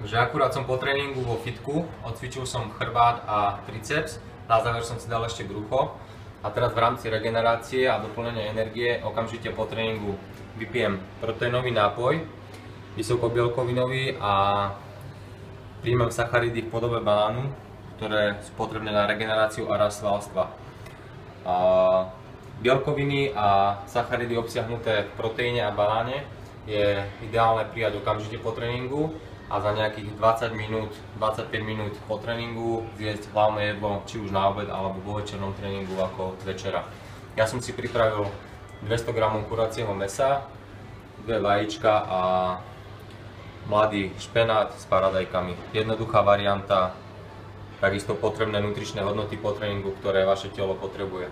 Takže akurát som po tréningu vo fitku, odcvičil som chrbát a triceps, na záver som si dal ešte brucho a teraz v rámci regenerácie a doplnenia energie okamžite po tréningu vypijem proteínový nápoj, vysokobielkovinový a príjmem sacharidy v podobe banánu, ktoré sú potrebné na regeneráciu a rast svalstva. Bielkoviny a sacharidy obsiahnuté v proteíne a banáne je ideálne prijať okamžite po tréningu a za nejakých 20 minút, 25 minút po tréningu zjesť hlavné jedlo, či už na obed alebo vo večernom tréningu ako večera. Ja som si pripravil 200 g kuracieho mäsa, 2 vajíčka a mladý špenát s paradajkami. Jednoduchá varianta, takisto potrebné nutričné hodnoty po tréningu, ktoré vaše telo potrebuje.